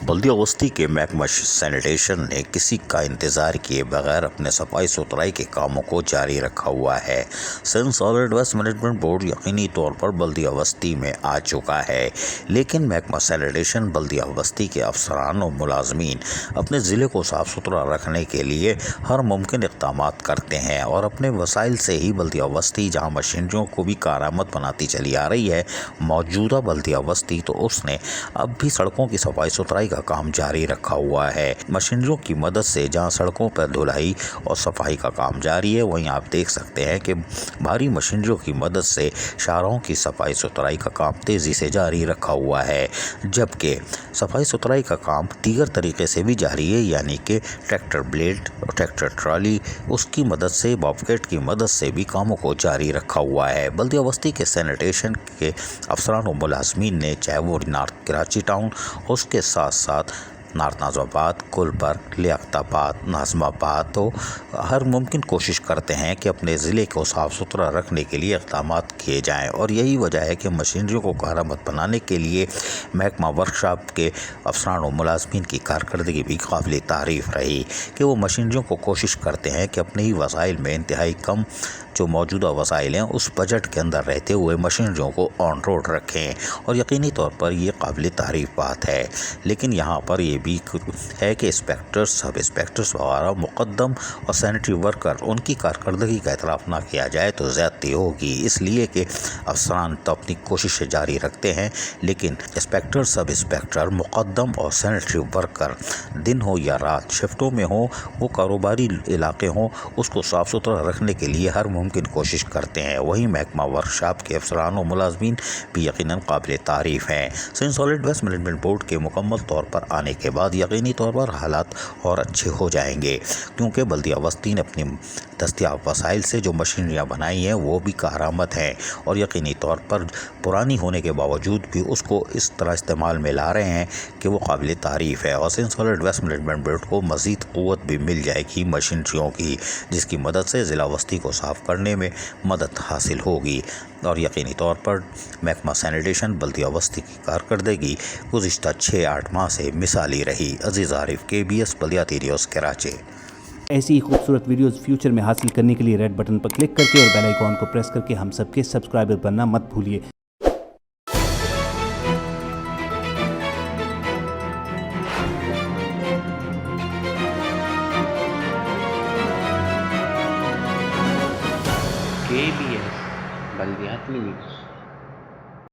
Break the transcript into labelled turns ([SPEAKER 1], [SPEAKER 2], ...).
[SPEAKER 1] بلدیہ وسطی کے محکمہ سینیٹیشن نے کسی کا انتظار کیے بغیر اپنے صفائی ستھرائی کے کاموں کو جاری رکھا ہوا ہے۔ Sindh solid waste management board یقینی طور پر بلدیہ وسطی میں آ چکا ہے، لیکن محکمہ سینیٹیشن بلدیہ وسطی کے افسران اور ملازمین اپنے ضلع کو صاف ستھرا رکھنے کے لیے ہر ممکن اقدامات کرتے ہیں اور اپنے وسائل سے ہی بلدیہ وسطی جہاں مشینریوں کو بھی کارآمد بناتی چلی آ رہی ہے، موجودہ بلدیہ وسطی تو اس نے اب بھی سڑکوں کی صفائی ستھرائی کا کام جاری رکھا ہوا ہے۔ مشینریوں کی مدد سے جہاں سڑکوں پر دھلائی اور صفائی کا کام جاری ہے، وہیں آپ دیکھ سکتے ہیں کہ بھاری مشینریوں کی مدد سے شاہراہوں کی صفائی ستھرائی کا کام تیزی سے جاری رکھا ہوا ہے، جبکہ صفائی ستھرائی کا کام دیگر طریقے سے بھی جاری ہے، یعنی کہ ٹریکٹر بلیڈ اور ٹریکٹر ٹرالی اس کی مدد سے، بابکیٹ کی مدد سے بھی کاموں کو جاری رکھا ہوا ہے۔ بلدیہ وسطی کے سینیٹیشن کے افسران و ملازمین نے چاہے وہ نارتھ کراچی ٹاؤن، اس کے ساتھ ساتھ نارتھ ناظم آباد، گلبرگ، لیاقت آباد، ناظم آباد، تو ہر ممکن کوشش کرتے ہیں کہ اپنے ضلع کو صاف ستھرا رکھنے کے لیے اقدامات کیے جائیں، اور یہی وجہ ہے کہ مشینریوں کو کارآمد بنانے کے لیے محکمہ ورکشاپ کے افسران و ملازمین کی کارکردگی بھی قابل تعریف رہی کہ وہ مشینریوں کو کوشش کرتے ہیں کہ اپنے ہی وسائل میں انتہائی کم جو موجودہ وسائل ہیں اس بجٹ کے اندر رہتے ہوئے مشینریوں کو آن روڈ رکھیں، اور یقینی طور پر یہ قابل تعریف بات ہے۔ لیکن یہاں پر یہ بھی ہے کہ انسپیکٹرز، سب انسپیکٹرز وغیرہ مقدم اور سینیٹری ورکر ان کی کارکردگی کا اعتراف نہ کیا جائے تو زیادتی ہوگی، اس لیے کہ افسران تو اپنی کوششیں جاری رکھتے ہیں، لیکن انسپیکٹر، سب انسپیکٹر، مقدم اور سینیٹری ورکر دن ہو یا رات، شفٹوں میں ہوں، وہ کاروباری علاقے ہوں، اس کو صاف ستھرا رکھنے کے لیے ہر ممکن کوشش کرتے ہیں۔ وہیں محکمہ ورکشاپ کے افسران و ملازمین بھی یقیناً قابل تعریف ہیں۔ Sindh solid waste management board کے مکمل طور پر آنے کے بعد یقینی طور پر حالات اور اچھے ہو جائیں گے، کیونکہ بلدیہ وسطی نے اپنی دستیاب وسائل سے جو مشینریاں بنائی ہیں وہ بھی کارآمد ہیں، اور یقینی طور پر پرانی ہونے کے باوجود بھی اس کو اس طرح استعمال میں لا رہے ہیں کہ وہ قابل تعریف ہے، اور Sindh solid waste management board کو مزید قوت بھی مل جائے گی مشینریوں کی، جس کی مدد سے ضلع وسطی کو صاف کرنے میں مدد حاصل ہوگی، اور یقینی طور پر محکمہ سینیٹیشن بلدیہ وسطی کی کارکردگی گزشتہ 6-8 ماہ سے مثالی رہی۔ عزیز عارف، KBS بلدیاتی نیوز، کراچی۔
[SPEAKER 2] ایسی ہی خوبصورت ویڈیوز فیوچر میں حاصل کرنے کے لیے ریڈ بٹن پر کلک کر کے اور بیل آئیکن کو پریس کر کے ہم سب کے سبسکرائبر بننا مت بھولیے۔
[SPEAKER 3] KBS بلدیاتی نیوز۔